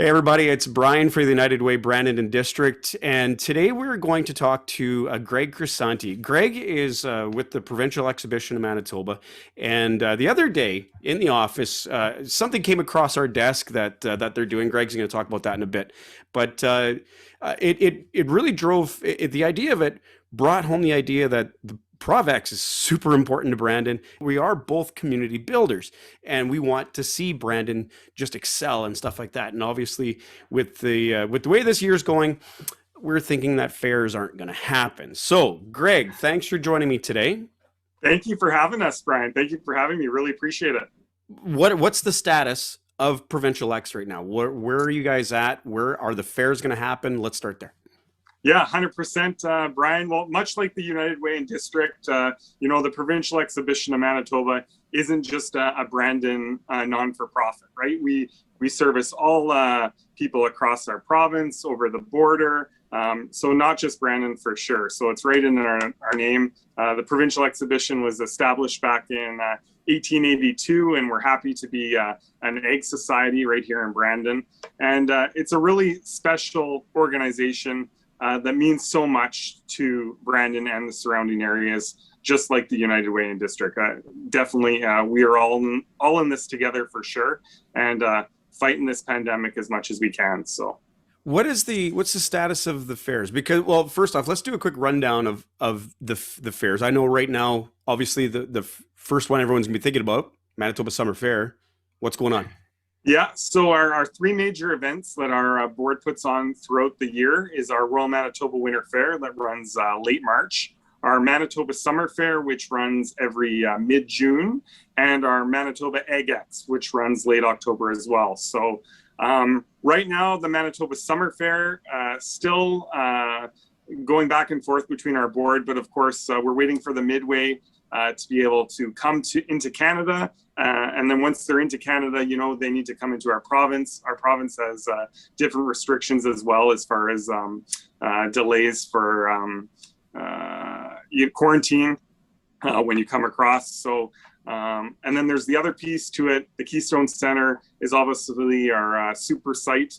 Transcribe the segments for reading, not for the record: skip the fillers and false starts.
Hey everybody, it's Brian for the United Way Brandon District, and today we're going to talk to Greg Crisanti. Greg is with the Provincial Exhibition of Manitoba, and the other day in the office, something came across our desk that they're doing. Greg's going to talk about that in a bit, but it really the idea of it brought home the idea that the Prov Ex is super important to Brandon. We are both community builders, and we want to see Brandon just excel and stuff like that. And obviously, with the way this year's going, we're thinking that fairs aren't going to happen. So, Greg, thanks for joining me today. Thank you for having us, Brian. Thank you for having me. Really appreciate it. What's the status of Provincial X right now? Where are you guys at? Where are the fairs going to happen? Let's start there. Yeah, 100%, Brian. Well, much like the United Way and District, the Provincial Exhibition of Manitoba isn't just a Brandon non-for-profit, right? We service all people across our province, over the border, so not just Brandon for sure. So it's right in our name. The Provincial Exhibition was established back in 1882, and we're happy to be an egg society right here in Brandon. And it's a really special organization that means so much to Brandon and the surrounding areas, just like the United Way and District. Definitely, we are all in this together for sure, and fighting this pandemic as much as we can. So, what's the status of the fairs? Because, well, first off, let's do a quick rundown of the fairs. I know right now, obviously, the first one everyone's gonna be thinking about, Manitoba Summer Fair. What's going on? Yeah, so our three major events that our board puts on throughout the year is our Royal Manitoba Winter Fair that runs late March, our Manitoba Summer Fair, which runs every mid-June, and our Manitoba Egg X, which runs late October as well. So right now, the Manitoba Summer Fair still going back and forth between our board, but of course, we're waiting for the Midway to be able to come into Canada. And then once they're into Canada, they need to come into our province. Our province has different restrictions as well, as far as delays for quarantine when you come across. So, and then there's the other piece to it. The Keystone Center is obviously our super site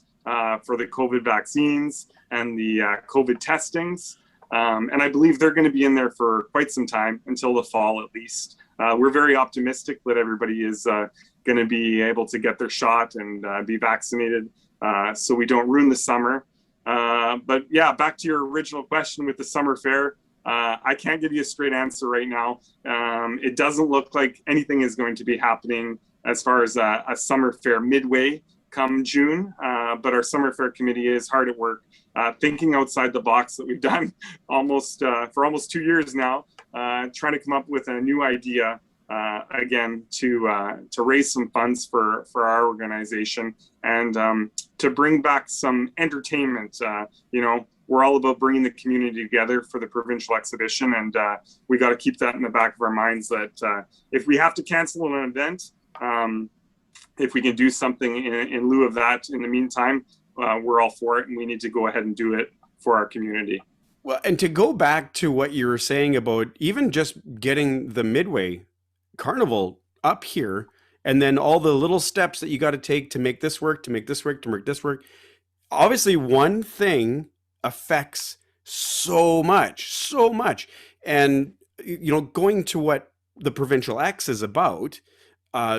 for the COVID vaccines and the COVID testings. And I believe they're going to be in there for quite some time, until the fall at least. We're very optimistic that everybody is going to be able to get their shot and be vaccinated, so we don't ruin the summer. But yeah, back to your original question with the summer fair. I can't give you a straight answer right now. It doesn't look like anything is going to be happening as far as a summer fair midway come June, but our summer fair committee is hard at work, thinking outside the box that we've done for almost 2 years now, trying to come up with a new idea again to raise some funds for our organization, and to bring back some entertainment. We're all about bringing the community together for the provincial exhibition, and we got to keep that in the back of our minds that if we have to cancel an event, if we can do something in lieu of that in the meantime, we're all for it, and we need to go ahead and do it for our community. Well, and to go back to what you were saying about even just getting the Midway Carnival up here, and then all the little steps that you got to take to make this work, to make this work, to make this work. Obviously, one thing affects so much. And, going to what the Provincial X is about,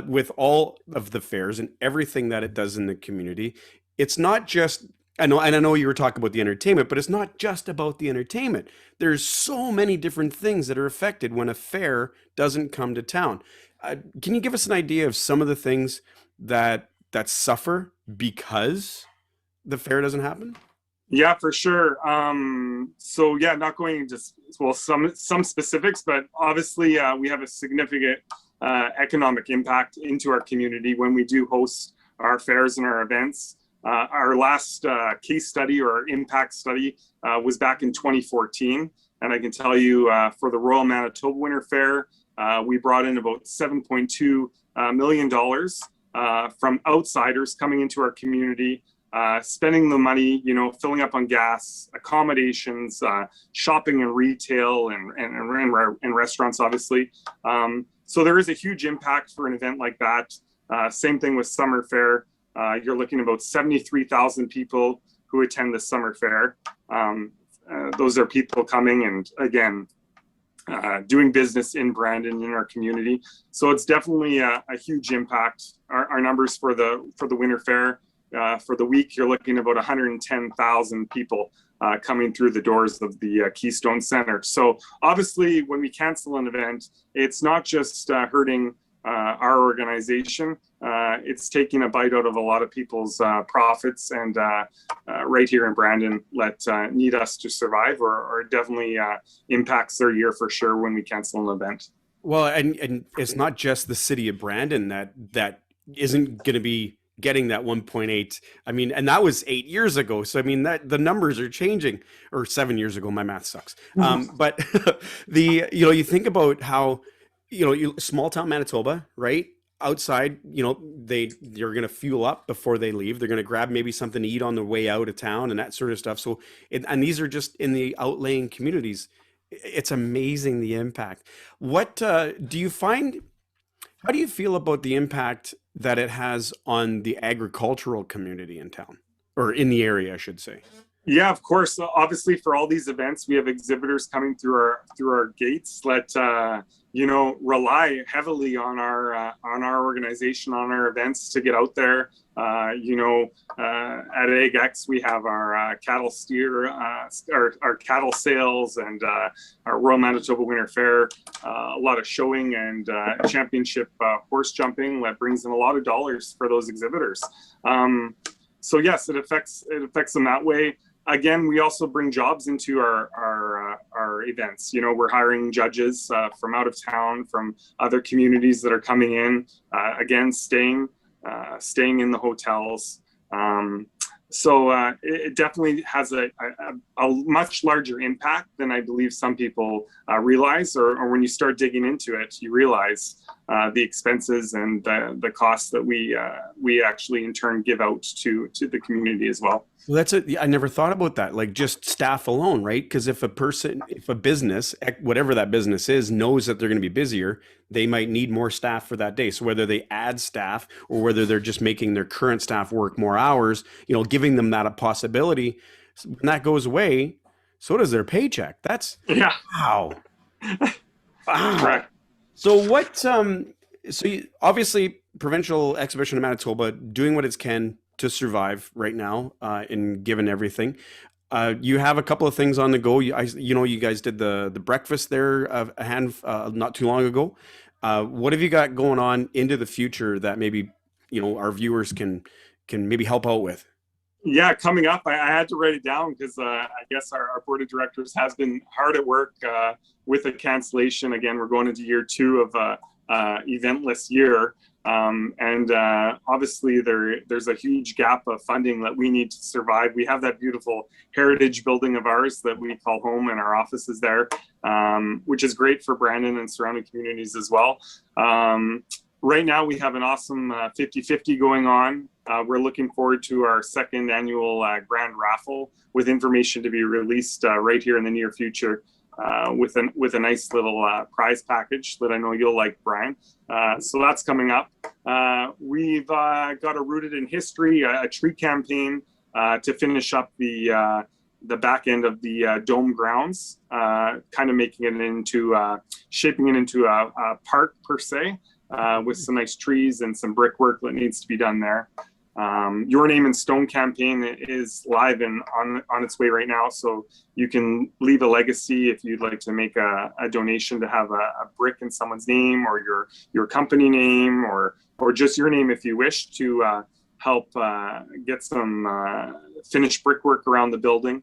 with all of the fairs and everything that it does in the community, it's not just, I know you were talking about the entertainment, but it's not just about the entertainment. There's so many different things that are affected when a fair doesn't come to town. Can you give us an idea of some of the things that suffer because the fair doesn't happen? Yeah, for sure. So yeah, not going into some specifics, but obviously we have a significant economic impact into our community when we do host our fairs and our events. Our last case study or impact study was back in 2014. And I can tell you for the Royal Manitoba Winter Fair, we brought in about $7.2 million from outsiders coming into our community, spending the money, filling up on gas, accommodations, shopping and retail, and restaurants, obviously. So there is a huge impact for an event like that. Same thing with Summer Fair. you're looking at about 73,000 people who attend the summer fair. Those are people coming and, again, doing business in Brandon, in our community. So it's definitely a huge impact. Our numbers for the winter fair, for the week, you're looking at about 110,000 people coming through the doors of the Keystone Center. So obviously, when we cancel an event, it's not just hurting our organization. It's taking a bite out of a lot of people's profits, and right here in Brandon need us to survive, or definitely impacts their year for sure when we cancel an event. Well, and it's not just the city of Brandon that isn't going to be getting that 1.8. I mean, and that was 8 years ago. So I mean that the numbers are changing, or 7 years ago. My math sucks. But you think about how, small town Manitoba, right? Outside, you're going to fuel up before they leave. They're going to grab maybe something to eat on their way out of town and that sort of stuff. So, and these are just in the outlying communities. It's amazing the impact. What do you find? How do you feel about the impact that it has on the agricultural community in town, or in the area, I should say? Yeah, of course. Obviously, for all these events, we have exhibitors coming through our gates that rely heavily on our organization, on our events to get out there. At AgX, we have our cattle steer, our cattle sales, and our Royal Manitoba Winter Fair. A lot of showing and championship horse jumping that brings in a lot of dollars for those exhibitors. So yes, it affects them that way. Again, we also bring jobs into our events. We're hiring judges from out of town, from other communities that are coming in. Again, staying in the hotels. So it definitely has a much larger impact than I believe some people realize, or when you start digging into it, you realize the expenses and the costs that we actually in turn give out to the community as well. Well, I never thought about that. Like just staff alone, right? Because if a business, whatever that business is, knows that they're going to be busier, they might need more staff for that day. So whether they add staff or whether they're just making their current staff work more hours, giving them that a possibility, when that goes away, so does their paycheck. That's Yeah. Wow. Wow. Correct. So obviously Provincial Exhibition of Manitoba doing what it can to survive right now, and given everything. You have a couple of things on the go. You guys did the breakfast there not too long ago. What have you got going on into the future that maybe our viewers can maybe help out with? Yeah, coming up, I had to write it down because I guess our board of directors has been hard at work with a cancellation. Again, we're going into year 2 of eventless year. And obviously there's a huge gap of funding that we need to survive. We have that beautiful heritage building of ours that we call home, and our office is there, which is great for Brandon and surrounding communities as well. Right now we have an awesome 50-50 going on. We're looking forward to our second annual grand raffle, with information to be released right here in the near future. With a nice little prize package that I know you'll like, Brian. So that's coming up. We've got a Rooted in History, a tree campaign to finish up the back end of the dome grounds, kind of making it into, shaping it into a park per se, with some nice trees and some brickwork that needs to be done there. Your Name in Stone campaign is live and on its way right now, so you can leave a legacy if you'd like to make a donation to have a brick in someone's name, or your company name, or just your name if you wish to help get some finished brickwork around the building.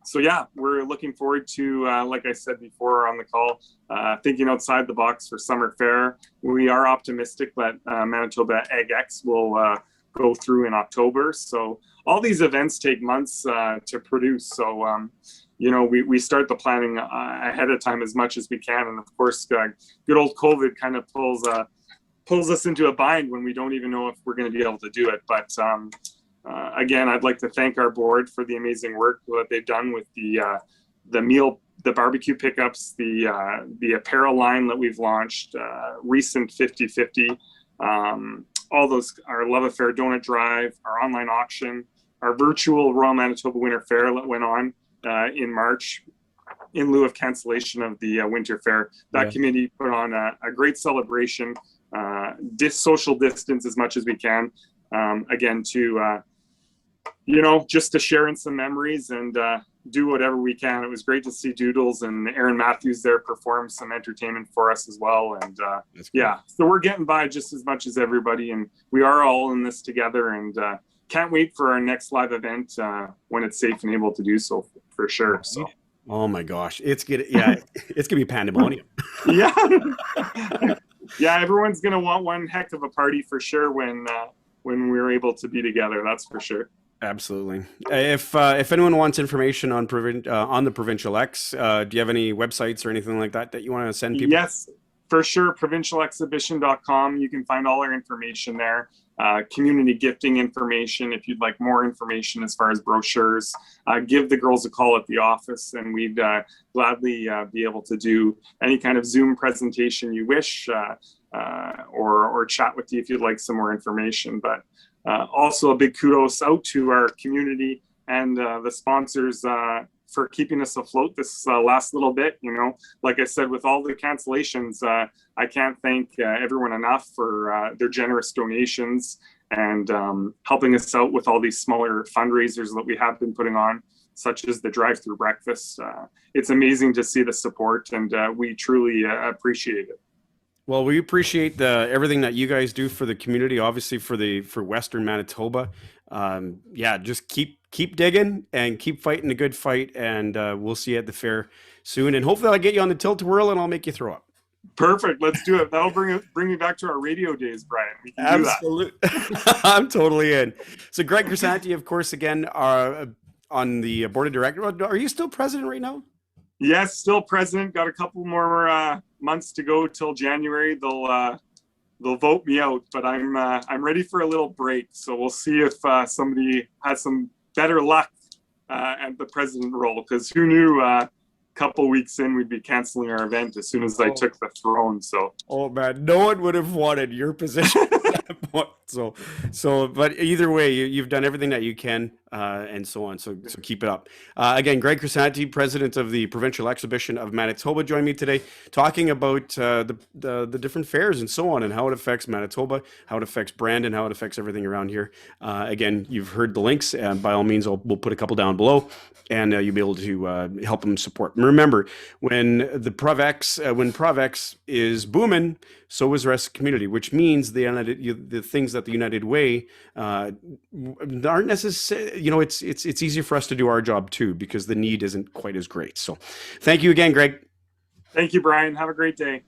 So yeah, we're looking forward to, like I said before on the call, thinking outside the box for Summer Fair. We are optimistic that Manitoba AgX will go through in October. So all these events take months to produce. So, we start the planning ahead of time as much as we can. And of course, good old COVID kind of pulls us into a bind when we don't even know if we're going to be able to do it. But again, I'd like to thank our board for the amazing work that they've done with the barbecue pickups, the apparel line that we've launched, recent 50-50, all those, our Love Affair Donut Drive, our online auction, our virtual Royal Manitoba Winter Fair that went on in March in lieu of cancellation of the winter fair. That committee put on a great celebration, social distance as much as we can, again, to just to share in some memories and do whatever we can. It was great to see Doodles and Aaron Matthews there perform some entertainment for us as well. And so we're getting by just as much as everybody, and we are all in this together, and can't wait for our next live event when it's safe and able to do so, for sure. So. Oh my gosh, it's gonna be pandemonium. Yeah. Yeah, everyone's gonna want one heck of a party for sure when we're able to be together. That's for sure. Absolutely. If anyone wants information on the Provincial X, do you have any websites or anything like that you want to send people? Yes, for sure. Provincialexhibition.com. You can find all our information there. Community gifting information. If you'd like more information as far as brochures, give the girls a call at the office, and we'd gladly be able to do any kind of Zoom presentation you wish, or chat with you if you'd like some more information. But also a big kudos out to our community and the sponsors for keeping us afloat this last little bit. Like I said, with all the cancellations, I can't thank everyone enough for their generous donations and helping us out with all these smaller fundraisers that we have been putting on, such as the drive-through breakfast. It's amazing to see the support, and we truly appreciate it. Well, we appreciate everything that you guys do for the community, obviously for Western Manitoba. Just keep digging and keep fighting a good fight, and we'll see you at the fair soon. And hopefully I'll get you on the tilt-a-whirl and I'll make you throw up. Perfect. Let's do it. That'll bring me back to our radio days, Brian. We can Absolutely. Do that. I'm totally in. So Greg Crisanti, of course, again, are on the board of directors. Are you still president right now? Yes, still president. Got a couple more months to go till January. They'll vote me out, but I'm ready for a little break. So we'll see if somebody has some better luck at the president role, because who knew a couple weeks in we'd be canceling our event as soon as I took the throne. So man, no one would have wanted your position at that point. So but either way, you've done everything that you can, and so on. So keep it up. Again, Greg Crisanti, president of the Provincial Exhibition of Manitoba, joined me today talking about the different fairs and so on, and how it affects Manitoba, how it affects Brandon, how it affects everything around here. Again, you've heard the links, and by all means, we'll put a couple down below, and you'll be able to help them support. And remember, when Prov Ex is booming, so is the rest of the community, which means the things that the United Way aren't necessarily, it's easier for us to do our job too, because the need isn't quite as great. So thank you again, Greg. Thank you, Brian. Have a great day.